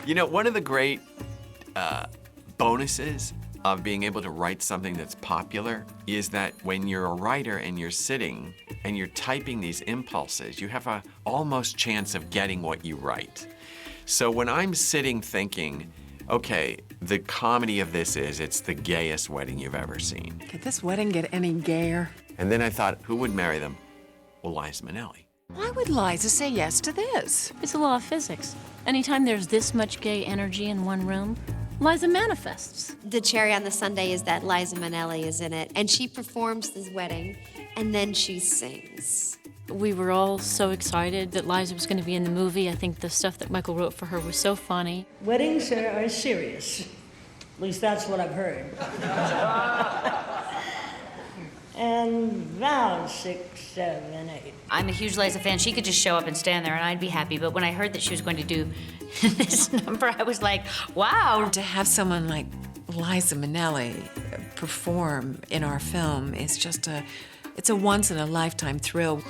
You know, one of the great bonuses of being able to write something that's popular is that when you're a writer and you're sitting and you're typing these impulses, you have a almost chance of getting what you write. So when I'm sitting thinking, okay, the comedy of this is it's the gayest wedding you've ever seen. Could this wedding get any gayer? And then I thought, who would marry them? Well, Liza Minnelli. Why would Liza say yes to this? It's a law of physics. Anytime there's this much gay energy in one room, Liza manifests. The cherry on the sundae is that Liza Minnelli is in it, and she performs this wedding, and then she sings. We were all so excited that Liza was going to be in the movie. I think the stuff that Michael wrote for her was so funny. Weddings are serious. At least that's what I've heard. And vows 6, 7, 8. I'm a huge Liza fan. She could just show up and stand there and I'd be happy. But when I heard that she was going to do this number, I was like, wow. To have someone like Liza Minnelli perform in our film is just it's a once-in-a-lifetime thrill.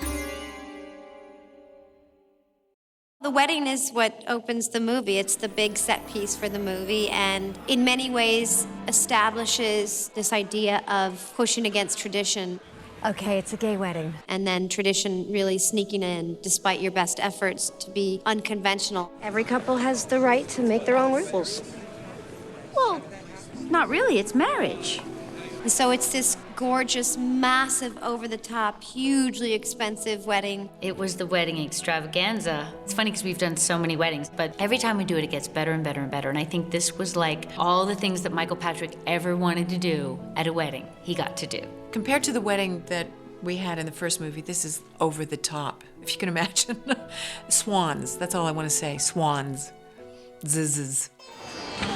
The wedding is what opens the movie. It's the big set piece for the movie, and in many ways establishes this idea of pushing against tradition. Okay, it's a gay wedding. And then tradition really sneaking in, despite your best efforts to be unconventional. Every couple has the right to make their own rules. Well, not really. It's marriage. And so it's this gorgeous, massive, over-the-top, hugely expensive wedding. It was the wedding extravaganza. It's funny because we've done so many weddings, but every time we do it, it gets better and better and better. And I think this was like all the things that Michael Patrick ever wanted to do at a wedding, he got to do. Compared to the wedding that we had in the first movie, this is over the top, if you can imagine. Swans, that's all I want to say, swans. Zizzes.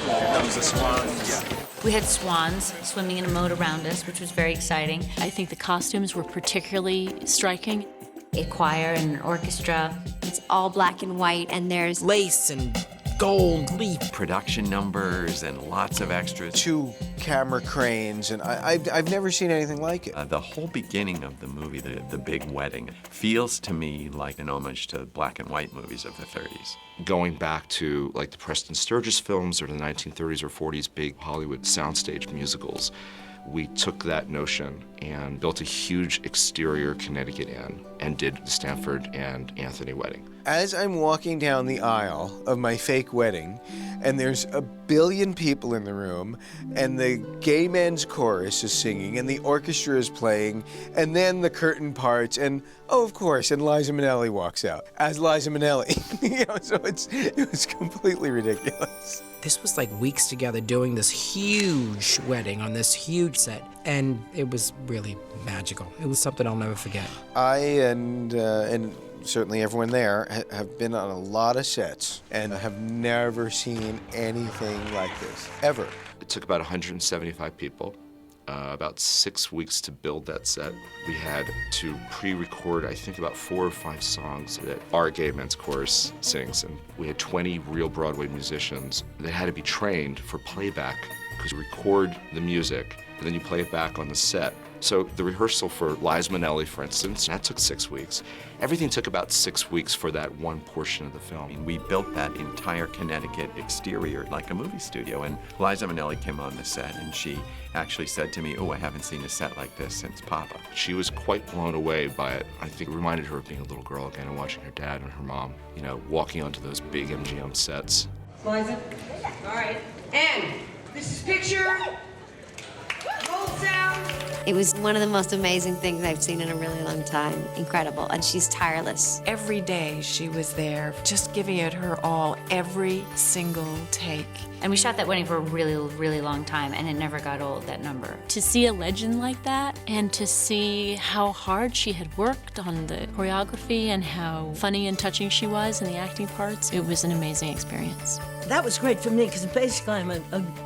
That was a swan. Yeah. We had swans swimming in a moat around us, which was very exciting. I think the costumes were particularly striking. A choir and an orchestra. It's all black and white, and there's lace and gold leaf. Production numbers and lots of extras. 2 camera cranes, and I've never seen anything like it. The whole beginning of the movie, the big wedding, feels to me like an homage to black and white movies of the 30s. Going back to like the Preston Sturges films or the 1930s or 40s big Hollywood soundstage musicals, we took that notion and built a huge exterior Connecticut Inn and did the Stanford and Anthony wedding. As I'm walking down the aisle of my fake wedding, and there's a billion people in the room, and the gay men's chorus is singing, and the orchestra is playing, and then the curtain parts, and oh, of course, and Liza Minnelli walks out as Liza Minnelli. You know, so it was completely ridiculous. This was like weeks together doing this huge wedding on this huge set, and it was really magical. It was something I'll never forget. I and certainly everyone there have been on a lot of sets and have never seen anything like this, ever. It took about 175 people, about 6 weeks to build that set. We had to pre-record, I think, about 4 or 5 songs that our gay men's chorus sings, and we had 20 real Broadway musicians that had to be trained for playback, because you record the music and then you play it back on the set. So the rehearsal for Liza Minnelli, for instance, that took 6 weeks. Everything took about 6 weeks for that one portion of the film. I mean, we built that entire Connecticut exterior like a movie studio, and Liza Minnelli came on the set, and she actually said to me, oh, I haven't seen a set like this since Papa. She was quite blown away by it. I think it reminded her of being a little girl again and watching her dad and her mom, you know, walking onto those big MGM sets. Liza? All right. And this is picture. Roll sound. It was one of the most amazing things I've seen in a really long time. Incredible, and she's tireless. Every day she was there, just giving it her all, every single take. And we shot that wedding for a really, really long time, and it never got old, that number. To see a legend like that, and to see how hard she had worked on the choreography and how funny and touching she was in the acting parts, it was an amazing experience. That was great for me, because basically I'm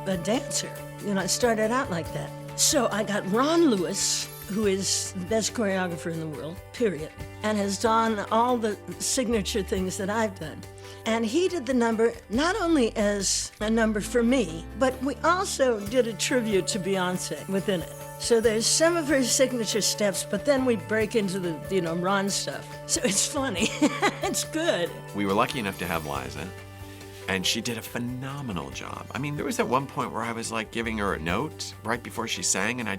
a dancer. You know, I started out like that. So I got Ron Lewis, who is the best choreographer in the world, period, and has done all the signature things that I've done. And he did the number not only as a number for me, but we also did a tribute to Beyonce within it. So there's some of her signature steps, but then we break into the, you know, Ron stuff. So it's funny. It's good. We were lucky enough to have Liza. And she did a phenomenal job. I mean, there was at one point where I was like giving her a note right before she sang, and I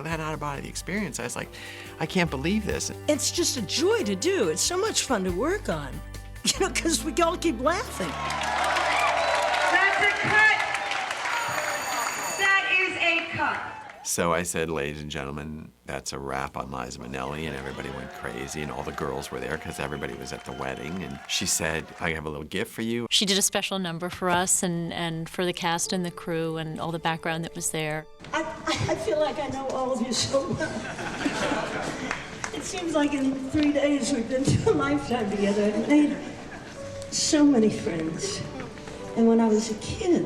had out of body experience. I was like, I can't believe this. It's just a joy to do. It's so much fun to work on, you know, because we all keep laughing. That's a cut. That is a cut. So I said, ladies and gentlemen, that's a wrap on Liza Minnelli, and everybody went crazy, and all the girls were there because everybody was at the wedding. And she said, I have a little gift for you. She did a special number for us and for the cast and the crew and all the background that was there. I feel like I know all of you so well. It seems like in 3 days we've been through a lifetime together and made so many friends. And when I was a kid,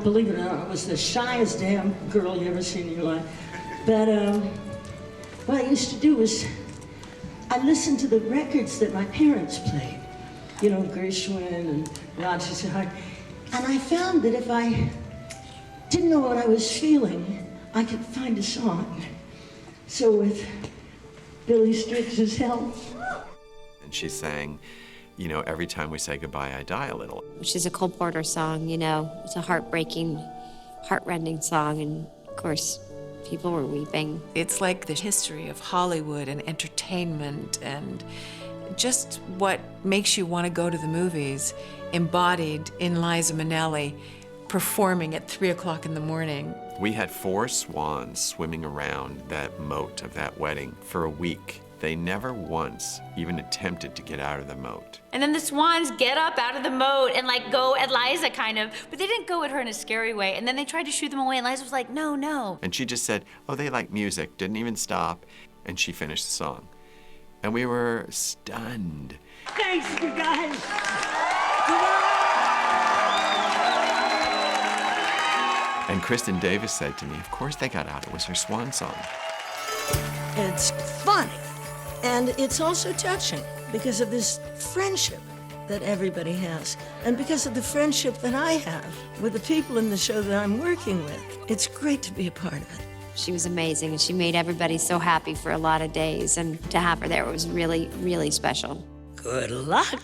believe it or not, I was the shyest damn girl you ever seen in your life. But what I used to do was I listened to the records that my parents played. You know, Gershwin and Rodgers and Hart. And I found that if I didn't know what I was feeling, I could find a song. So with Billy Strix's help. And she sang, you know, every time we say goodbye, I die a little. Which is a Cole Porter song, you know. It's a heartbreaking, heartrending song, and of course, people were weeping. It's like the history of Hollywood and entertainment and just what makes you want to go to the movies, embodied in Liza Minnelli performing at 3 o'clock in the morning. We had 4 swans swimming around that moat of that wedding for a week. They never once even attempted to get out of the moat. And then the swans get up out of the moat and like go at Liza kind of, but they didn't go at her in a scary way. And then they tried to shoo them away and Liza was like, no, no. And she just said, oh, they like music, didn't even stop. And she finished the song. And we were stunned. Thanks, you guys. And Kristen Davis said to me, of course they got out, it was her swan song. It's funny, and it's also touching because of this friendship that everybody has, and because of the friendship that I have with the people in the show that I'm working with. It's great to be a part of it. She was amazing, and she made everybody so happy for a lot of days, and to have her there was really, really special. Good luck.